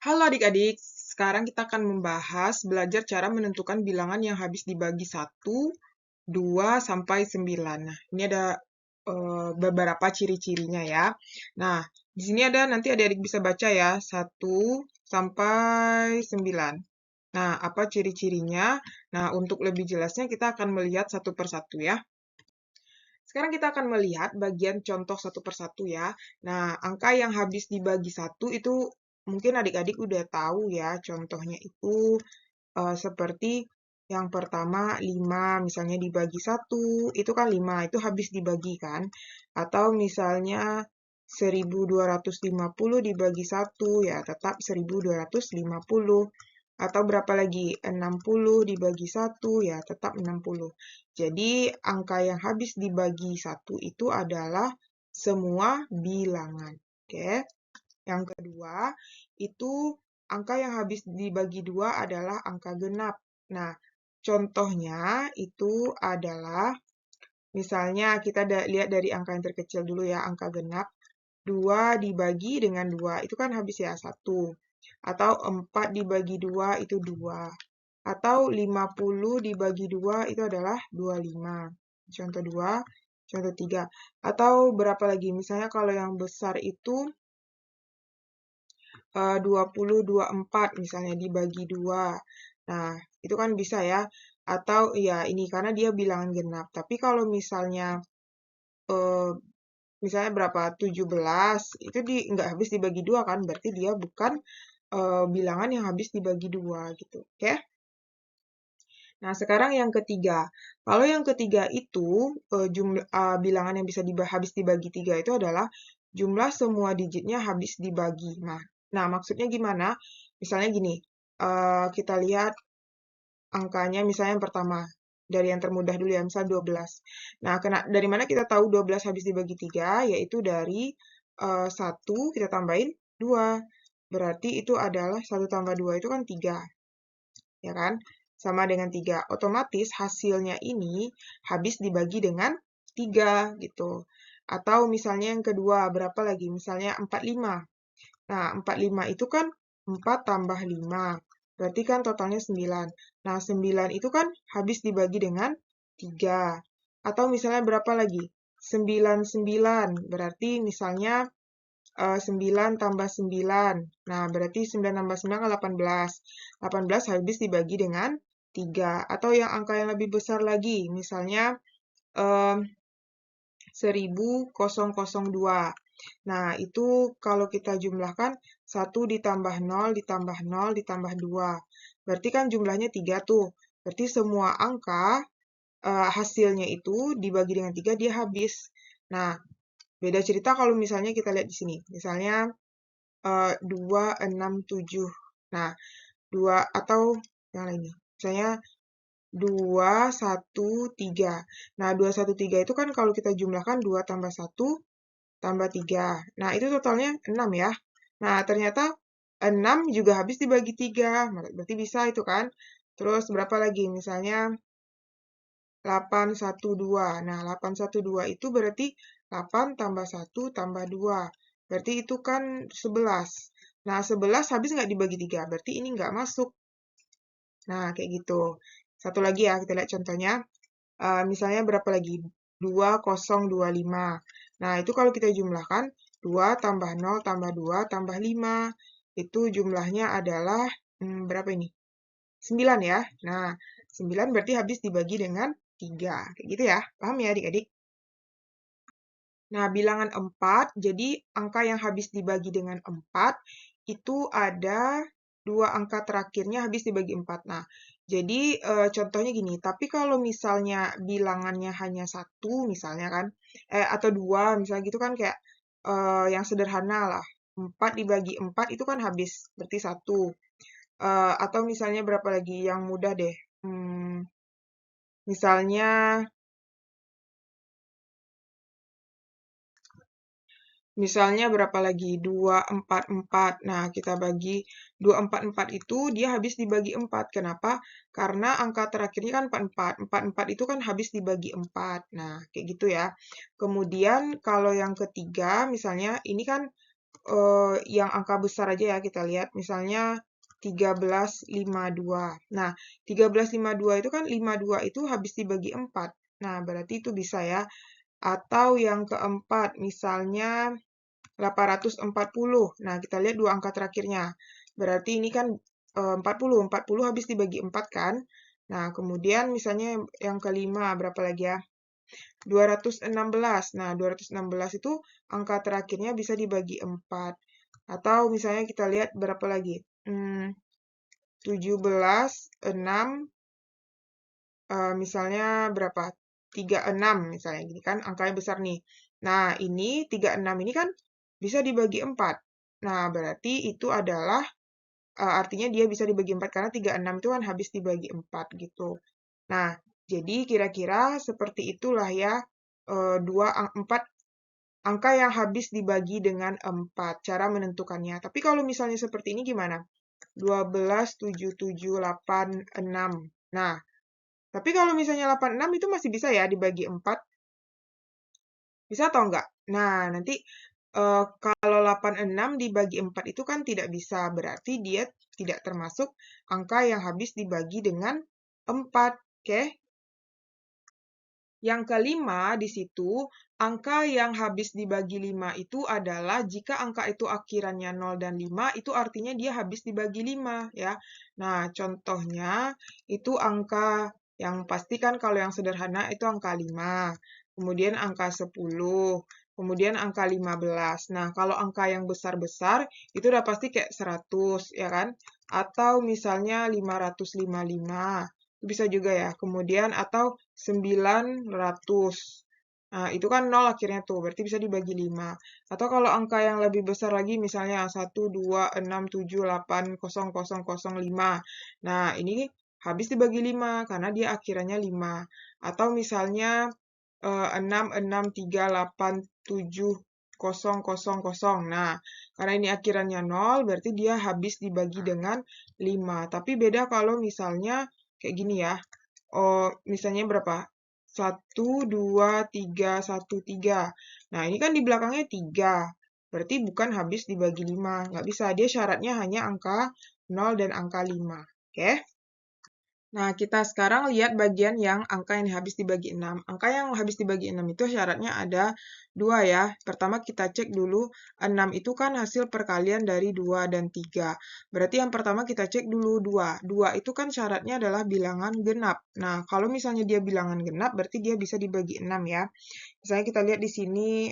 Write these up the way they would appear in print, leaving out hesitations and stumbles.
Halo adik-adik, sekarang kita akan belajar cara menentukan bilangan yang habis dibagi 1, 2, sampai 9. Nah, ini ada beberapa ciri-cirinya ya. Nah, di sini ada nanti adik-adik bisa baca ya, 1 sampai 9. Nah, apa ciri-cirinya? Nah, untuk lebih jelasnya kita akan melihat satu persatu ya. Sekarang kita akan melihat bagian contoh satu persatu ya. Nah, angka yang habis dibagi 1 itu mungkin adik-adik udah tahu ya, contohnya itu seperti yang pertama 5, misalnya dibagi 1, itu kan 5, itu habis dibagi kan. Atau misalnya 1250 dibagi 1, ya tetap 1250. Atau berapa lagi? 60 dibagi 1, ya tetap 60. Jadi, angka yang habis dibagi 1 itu adalah semua bilangan. Oke. Yang kedua, itu angka yang habis dibagi 2 adalah angka genap. Nah, contohnya itu adalah, misalnya kita lihat dari angka yang terkecil dulu ya, angka genap. 2 dibagi dengan 2, itu kan habis ya 1. Atau 4 dibagi 2 itu 2. Atau 50 dibagi 2 itu adalah 25. Contoh 2, contoh 3. Atau berapa lagi? Misalnya kalau yang besar itu 20, 24 misalnya dibagi 2. Nah, itu kan bisa ya. Atau ya ini karena dia bilangan genap. Tapi kalau eh, misalnya berapa? 17, itu nggak habis dibagi 2 kan? Berarti dia bukan bilangan yang habis dibagi 2 gitu. Oke? Nah, sekarang yang ketiga. Kalau yang ketiga itu bilangan yang bisa habis dibagi 3 itu adalah jumlah semua digitnya habis dibagi. Nah, maksudnya gimana? Misalnya gini, kita lihat angkanya misalnya yang pertama. Dari yang termudah dulu ya, misal 12. Nah, dari mana kita tahu 12 habis dibagi 3? Yaitu dari 1 kita tambahin 2. Berarti itu adalah 1 tambah 2 itu kan 3. Ya kan? Sama dengan 3. Otomatis hasilnya ini habis dibagi dengan 3 gitu. Atau misalnya yang kedua, berapa lagi? Misalnya 45. Nah, 45 itu kan 4 tambah 5. Berarti kan totalnya 9. Nah, 9 itu kan habis dibagi dengan 3. Atau misalnya berapa lagi? 99. Berarti misalnya 9 tambah 9. Nah, berarti 9 tambah 9 kan 18. 18 habis dibagi dengan 3. Atau yang angka yang lebih besar lagi, misalnya 1002. Nah, itu kalau kita jumlahkan 1 ditambah 0 ditambah 0 ditambah 2. Berarti kan jumlahnya 3 tuh. Berarti semua angka hasilnya itu dibagi dengan 3 dia habis. Nah, beda cerita kalau misalnya kita lihat di sini. Misalnya 267. Nah, 2 atau yang lainnya. Misalnya 213. Nah, 213 itu kan kalau kita jumlahkan 2 tambah 1 tambah 3. Nah, itu totalnya 6 ya. Nah, ternyata 6 juga habis dibagi 3. Berarti bisa itu kan. Terus berapa lagi? Misalnya 812. Nah, 812 itu berarti 8 tambah 1 tambah 2. Berarti itu kan 11. Nah, 11 habis nggak dibagi 3. Berarti ini nggak masuk. Nah, kayak gitu. Satu lagi ya, kita lihat contohnya. Misalnya berapa lagi? 2025. Nah, itu kalau kita jumlahkan, 2 tambah 0 tambah 2 tambah 5. Itu jumlahnya adalah, berapa ini? 9 ya. Nah, 9 berarti habis dibagi dengan 3. Kayak gitu ya. Paham ya adik-adik? Nah, bilangan 4, jadi angka yang habis dibagi dengan 4, itu ada dua angka terakhirnya habis dibagi 4. Nah, jadi contohnya gini, tapi kalau misalnya bilangannya hanya 1, misalnya kan, atau 2, misalnya gitu kan kayak yang sederhana lah. 4 dibagi 4 itu kan habis, berarti 1. Atau misalnya berapa lagi yang mudah deh. Misalnya Misalnya berapa lagi? 244. Nah, kita bagi 244 itu dia habis dibagi 4. Kenapa? Karena angka terakhirnya kan 44. 44 itu kan habis dibagi 4. Nah, kayak gitu ya. Kemudian kalau yang ketiga, misalnya ini kan yang angka besar aja ya kita lihat. Misalnya 1352. Nah, 1352 itu kan 52 itu habis dibagi 4. Nah, berarti itu bisa ya. Atau yang keempat, misalnya 840. Nah, kita lihat dua angka terakhirnya. Berarti ini kan 40. 40 habis dibagi 4 kan. Nah, kemudian misalnya yang kelima, berapa lagi ya? 216. Nah, 216 itu angka terakhirnya bisa dibagi 4. Atau misalnya kita lihat berapa lagi? 17, 6, misalnya berapa? 36 misalnya gini kan, angkanya besar nih. Nah, ini 36 ini kan bisa dibagi 4. Nah, berarti itu adalah artinya dia bisa dibagi 4 karena 36 itu kan habis dibagi 4 gitu. Nah, jadi kira-kira seperti itulah ya 4 angka yang habis dibagi dengan 4, cara menentukannya. Tapi kalau misalnya seperti ini gimana? 12, 7, 7, 8, 6. Nah, tapi kalau misalnya 86 itu masih bisa ya dibagi 4. Bisa atau enggak? Nah, nanti kalau 86 dibagi 4 itu kan tidak bisa. Berarti dia tidak termasuk angka yang habis dibagi dengan 4. Oke? Yang kelima di situ, angka yang habis dibagi 5 itu adalah jika angka itu akhirannya 0 dan 5, itu artinya dia habis dibagi 5 ya. Nah, contohnya itu angka yang pasti kan kalau yang sederhana itu angka 5, kemudian angka 10, kemudian angka 15. Nah, kalau angka yang besar-besar itu udah pasti kayak 100 ya kan? Atau misalnya 555. Bisa juga ya. Kemudian atau 900. Nah, itu kan 0 akhirnya tuh, berarti bisa dibagi 5. Atau kalau angka yang lebih besar lagi, misalnya 1, 2, 6, 7, 8, 0, 0, 0, 5. Nah, ini habis dibagi 5, karena dia akhirannya 5. Atau misalnya 6, 6, 3, 8, 7, 0, 0, 0. Nah, karena ini akhirannya 0, berarti dia habis dibagi dengan 5. Tapi beda kalau misalnya kayak gini ya. Oh, misalnya berapa? 1, 2, 3, 1, 3. Nah, ini kan di belakangnya 3. Berarti bukan habis dibagi 5. Nggak bisa. Dia syaratnya hanya angka 0 dan angka 5. Oke? Nah, kita sekarang lihat bagian yang angka yang habis dibagi 6. Angka yang habis dibagi 6 itu syaratnya ada 2 ya. Pertama kita cek dulu, 6 itu kan hasil perkalian dari 2 dan 3. Berarti yang pertama kita cek dulu 2. 2 itu kan syaratnya adalah bilangan genap. Nah, kalau misalnya dia bilangan genap, berarti dia bisa dibagi 6 ya. Misalnya kita lihat di sini,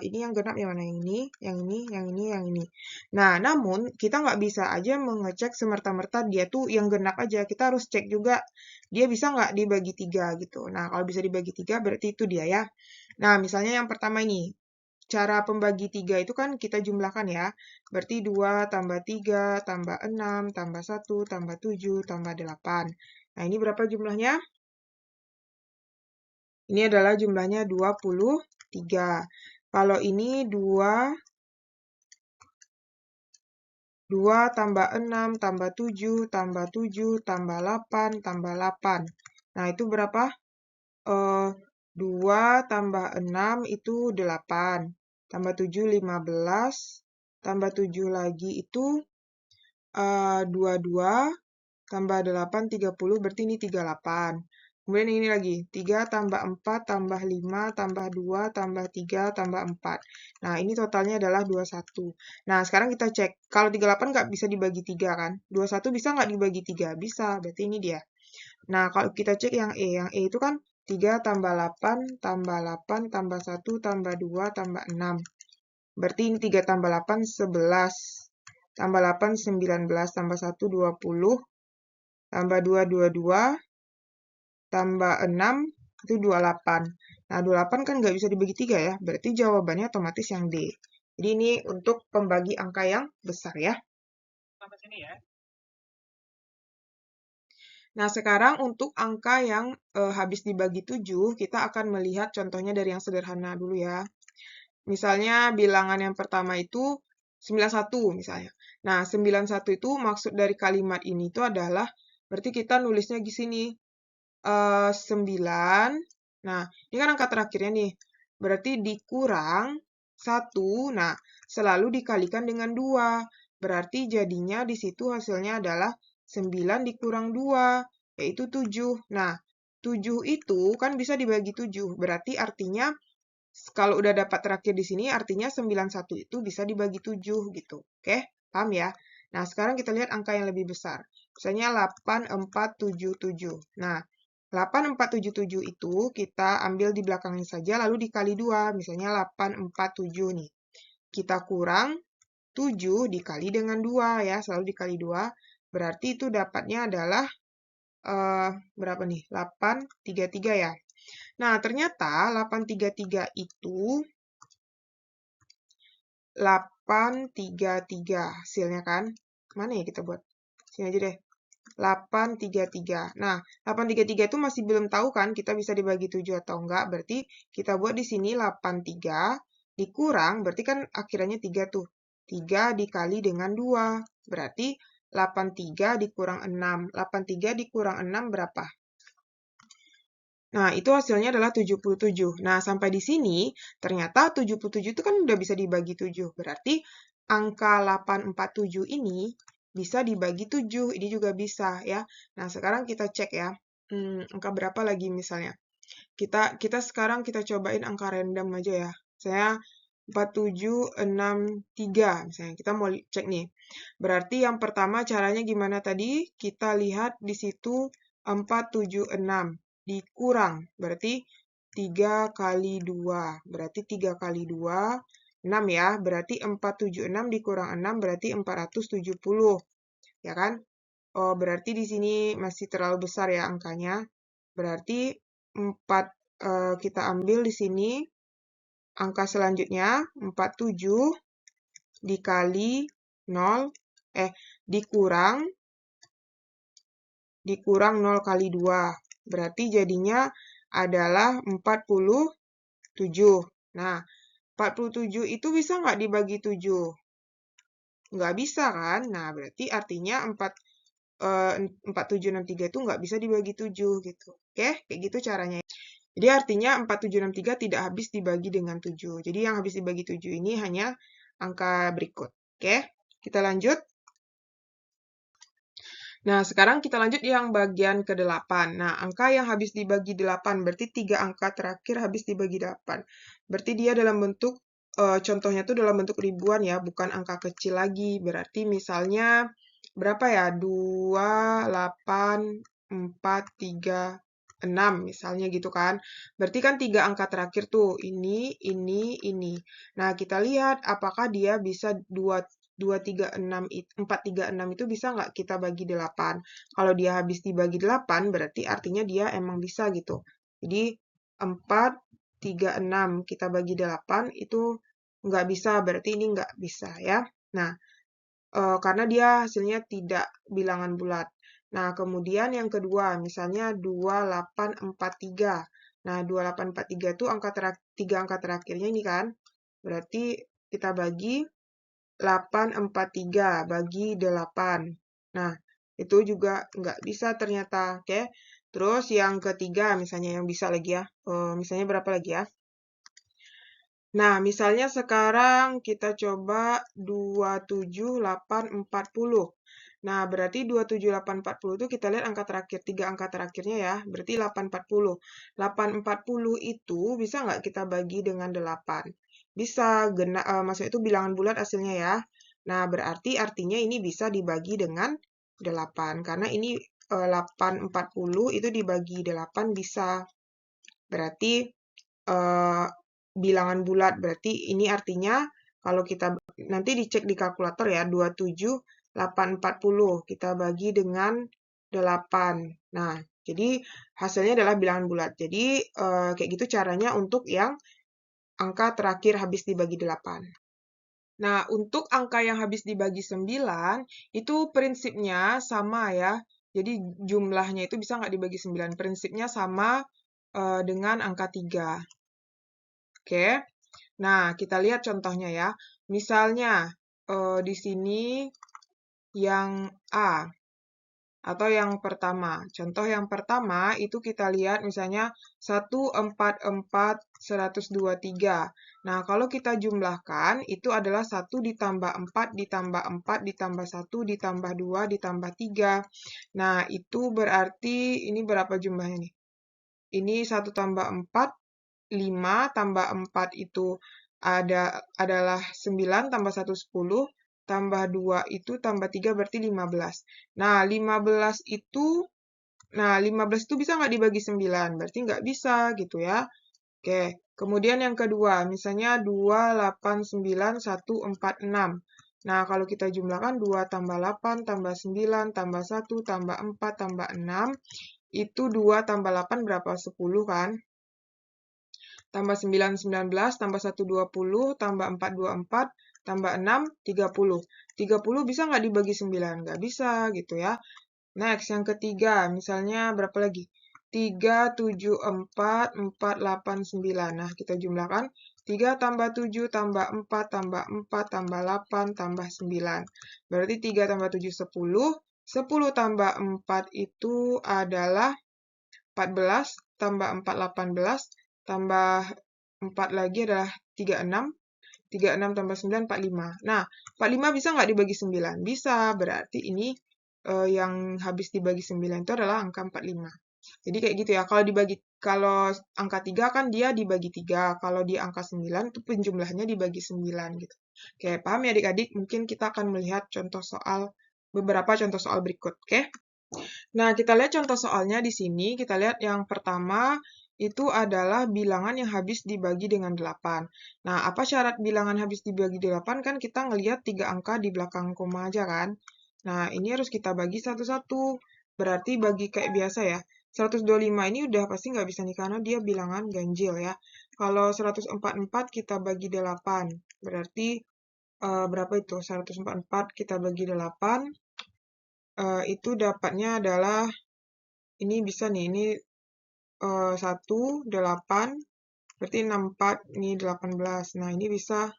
ini yang genap yang mana? Yang ini, yang ini, yang ini, yang ini. Nah, namun kita nggak bisa aja mengecek semerta-merta dia tuh yang genap aja. Kita harus cek juga dia bisa nggak dibagi 3 gitu. Nah, kalau bisa dibagi 3 berarti itu dia ya. Nah, misalnya yang pertama ini, cara pembagi 3 itu kan kita jumlahkan ya. Berarti 2 tambah 3 tambah 6 tambah 1 tambah 7 tambah 8. Nah, ini berapa jumlahnya? Ini adalah jumlahnya 23. Kalau ini 2 tambah 6 tambah 7 tambah 7 tambah 8 tambah 8. Nah, itu berapa? 2 tambah 6 itu 8. Tambah 7, 15. Tambah 7 lagi itu 22. Tambah 8, 30. Berarti ini 38. Kemudian ini lagi, 3 tambah 4 tambah 5 tambah 2 tambah 3 tambah 4. Nah, ini totalnya adalah 21. Nah, sekarang kita cek. Kalau 38 nggak bisa dibagi 3 kan? 21 bisa nggak dibagi 3? Bisa, berarti ini dia. Nah, kalau kita cek yang E. Yang E itu kan 3 tambah 8 tambah 8 tambah 1 tambah 2 tambah 6. Berarti ini 3 tambah 8, 11. Tambah 8, 19. Tambah 1, 20. Tambah 2, 22. Tambah 6 itu 28. Nah, 28 kan nggak bisa dibagi 3 ya, berarti jawabannya otomatis yang D. Jadi ini untuk pembagi angka yang besar ya. Sampai sini ya. Nah, sekarang untuk angka yang habis dibagi 7, kita akan melihat contohnya dari yang sederhana dulu ya. Misalnya bilangan yang pertama itu 91 misalnya. Nah, 91 itu maksud dari kalimat ini itu adalah, berarti kita nulisnya di sini. 9. Nah, ini kan angka terakhirnya nih. Berarti dikurang 1, nah selalu dikalikan dengan 2. Berarti jadinya di situ hasilnya adalah 9 dikurang 2, yaitu 7. Nah, 7 itu kan bisa dibagi 7. Berarti artinya kalau udah dapat terakhir di sini, artinya 91 itu bisa dibagi 7 gitu. Oke, paham ya? Nah, sekarang kita lihat angka yang lebih besar. Misalnya 8477. Nah, 8477 itu kita ambil di belakangnya saja, lalu dikali 2. Misalnya 847 nih. Kita kurang 7 dikali dengan 2 ya, selalu dikali 2. Berarti itu dapatnya adalah berapa nih? 833 ya. Nah, ternyata 833 itu 833 hasilnya kan. Mana ya kita buat? Sini aja deh. 833. Nah, 833 itu masih belum tahu kan kita bisa dibagi 7 atau enggak. Berarti kita buat di sini 83 dikurang, berarti kan akhirannya 3 tuh. 3 dikali dengan 2. Berarti 83 dikurang 6. 83 dikurang 6 berapa? Nah, itu hasilnya adalah 77. Nah, sampai di sini, ternyata 77 itu kan udah bisa dibagi 7. Berarti angka 847 ini bisa dibagi 7. Ini juga bisa ya. Nah, sekarang kita cek ya. Angka berapa lagi misalnya? Kita sekarang kita cobain angka random aja ya. Saya 4763 misalnya. Kita mau cek nih. Berarti yang pertama caranya gimana tadi? Kita lihat di situ 476 dikurang. Berarti 3 kali 2. Berarti 3 kali 2, 6 ya. Berarti 476 dikurang 6 berarti 470. Ya kan? Oh, berarti di sini masih terlalu besar ya angkanya. Berarti 4 kita ambil di sini angka selanjutnya 47 dikali 0 dikurang 0 kali 2. Berarti jadinya adalah 47. Nah, 47 itu bisa nggak dibagi 7? Nggak bisa kan? Nah, berarti artinya 4763 itu nggak bisa dibagi 7 gitu. Oke, kayak gitu caranya. Jadi artinya 4763 tidak habis dibagi dengan 7. Jadi yang habis dibagi 7 ini hanya angka berikut. Oke, kita lanjut. Nah, sekarang kita lanjut yang bagian ke-8. Nah, angka yang habis dibagi 8, berarti 3 angka terakhir habis dibagi 8. Berarti dia dalam bentuk, contohnya tuh dalam bentuk ribuan ya, bukan angka kecil lagi. Berarti misalnya, berapa ya? 2, 8, 4, 3, 6 misalnya gitu kan. Berarti kan 3 angka terakhir tuh, ini. Nah, kita lihat apakah dia bisa 436 itu bisa nggak kita bagi 8. Kalau dia habis dibagi 8, berarti artinya dia emang bisa gitu. Jadi 436 kita bagi 8 itu nggak bisa, berarti ini nggak bisa ya. Nah, karena dia hasilnya tidak bilangan bulat. Nah, kemudian yang kedua, misalnya 2843. Nah, 2843 itu 3 angka terakhirnya ini kan. Berarti kita bagi 843 bagi 8. Nah, itu juga nggak bisa ternyata. Oke. Terus yang ketiga, misalnya yang bisa lagi ya. Misalnya berapa lagi ya? Nah, misalnya sekarang kita coba 27840. Nah, berarti 27840 itu kita lihat angka terakhir, 3 angka terakhirnya ya. Berarti 840. 840 itu bisa nggak kita bagi dengan 8? Bisa, maksudnya itu bilangan bulat hasilnya ya. Nah, berarti artinya ini bisa dibagi dengan 8. Karena ini 840 itu dibagi 8 bisa. Berarti bilangan bulat. Berarti ini artinya kalau kita nanti dicek di kalkulator ya, 27840 kita bagi dengan 8. Nah, jadi hasilnya adalah bilangan bulat. Jadi kayak gitu caranya untuk yang angka terakhir habis dibagi 8. Nah, untuk angka yang habis dibagi 9, itu prinsipnya sama ya. Jadi jumlahnya itu bisa nggak dibagi 9. Prinsipnya sama dengan angka 3. Oke, nah kita lihat contohnya ya. Misalnya di sini yang A atau yang pertama. Contoh yang pertama itu kita lihat misalnya 144 123. Nah, kalau kita jumlahkan, itu adalah 1 ditambah 4 ditambah 4 ditambah 1 ditambah 2 ditambah 3. Nah, itu berarti ini berapa jumlahnya nih? Ini 1 tambah 4, 5 tambah 4 itu adalah 9 tambah 1, 10, tambah 2 itu tambah 3 berarti 15. Nah, 15 itu bisa nggak dibagi 9? Berarti nggak bisa gitu ya. Oke, kemudian yang kedua, misalnya 2, 8, 9, 1, 4, 6. Nah, kalau kita jumlahkan 2 tambah 8 tambah 9 tambah 1 tambah 4 tambah 6, itu 2 tambah 8 berapa? 10 kan? Tambah 9, 19, tambah 1, 20, tambah 4, 24, tambah 6, 30. 30 bisa nggak dibagi 9? Nggak bisa gitu ya. Next, yang ketiga, misalnya berapa lagi? 3, 7, 4, 4, 8, 9. Nah, kita jumlahkan. 3 tambah 7 tambah 4 tambah 4 tambah 8 tambah 9. Berarti 3 tambah 7, 10. 10 tambah 4 itu adalah 14, tambah 4, 18, tambah 4 lagi adalah 36. 36 tambah 9, 45. Nah, 45 bisa nggak dibagi 9? Bisa, berarti ini yang habis dibagi 9 itu adalah angka 45. Jadi kayak gitu ya, kalau angka 3 kan dia dibagi 3, kalau di angka 9 itu penjumlahnya dibagi 9 gitu. Oke, paham ya adik-adik? Mungkin kita akan melihat beberapa contoh soal berikut, oke? Nah, kita lihat contoh soalnya di sini. Kita lihat yang pertama itu adalah bilangan yang habis dibagi dengan 8. Nah, apa syarat bilangan habis dibagi 8? Kan kita ngelihat 3 angka di belakang koma aja kan. Nah, ini harus kita bagi satu-satu. Berarti bagi kayak biasa ya. 125 ini udah pasti nggak bisa nih karena dia bilangan ganjil ya. Kalau 144 kita bagi 8. Berarti berapa itu? 144 kita bagi 8. Itu dapatnya adalah ini bisa nih, ini 1, 8, berarti 64, ini 18. Nah, ini bisa.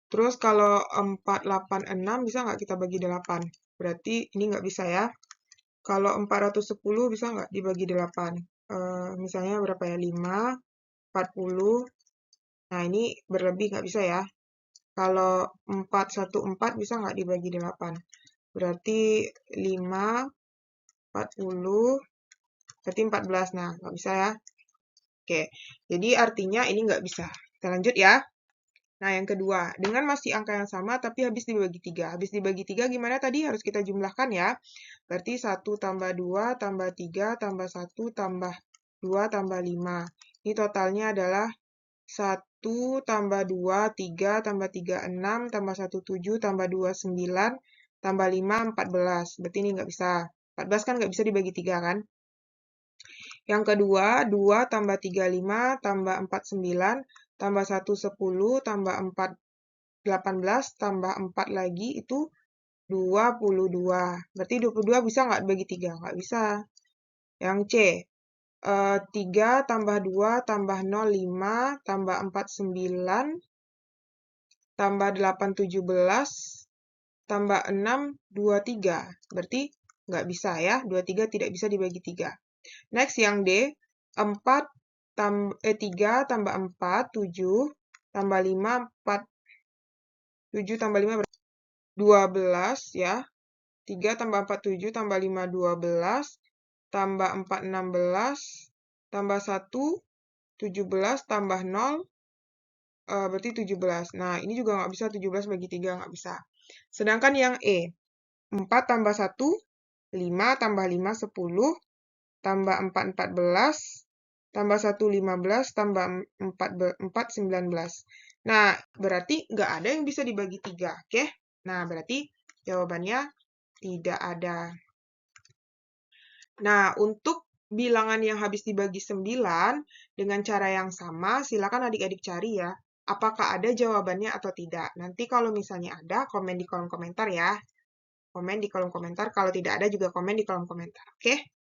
Terus kalau 4, 8, 6, bisa nggak kita bagi 8? Berarti ini nggak bisa ya. Kalau 410 bisa nggak dibagi 8? Misalnya berapa ya? 5, 40. Nah, ini berlebih nggak bisa ya. Kalau 414 bisa nggak dibagi 8? Berarti 5, 40, berarti 14. Nah, nggak bisa ya. Oke, jadi artinya ini nggak bisa. Kita lanjut ya. Nah, yang kedua, dengan masih angka yang sama tapi habis dibagi 3. Habis dibagi 3 gimana tadi? Harus kita jumlahkan ya. Berarti 1 tambah 2 tambah 3 tambah 1 tambah 2 tambah 5. Ini totalnya adalah 1 tambah 2, 3 tambah 3, 6 tambah 1, 7 tambah 2, 9 tambah 5, 14. Berarti ini nggak bisa. 14 kan nggak bisa dibagi 3 kan? Yang kedua, 2 tambah 3, 5 tambah 4, 9 tambah 1, 10 tambah 4, 18 tambah 4 lagi itu 22. Berarti 22 bisa nggak bagi 3? Nggak bisa. Yang C, 3 tambah 2 tambah 0, 5 tambah 4, 9 tambah 8, 17 tambah 6, 23. Berarti nggak bisa ya. 23 tidak bisa dibagi 3. Next, yang D, 3 tambah 4, 7, tambah 5, 4, 7 tambah 5 berapa? 12 ya. 3 tambah 4, 7, tambah 5, 12, tambah 4, 16, tambah 1, 17, tambah 0, berarti 17. Nah, ini juga nggak bisa 17 bagi 3, nggak bisa. Sedangkan yang E, 4 tambah 1, 5, tambah 5, 10, tambah 4, 14, tambah 1, 15, tambah 4, 19. Nah, berarti nggak ada yang bisa dibagi 3, oke? Nah, berarti jawabannya tidak ada. Nah, untuk bilangan yang habis dibagi 9, dengan cara yang sama, silakan adik-adik cari ya. Apakah ada jawabannya atau tidak. Nanti kalau misalnya ada, komen di kolom komentar ya. Komen di kolom komentar. Kalau tidak ada juga komen di kolom komentar, oke?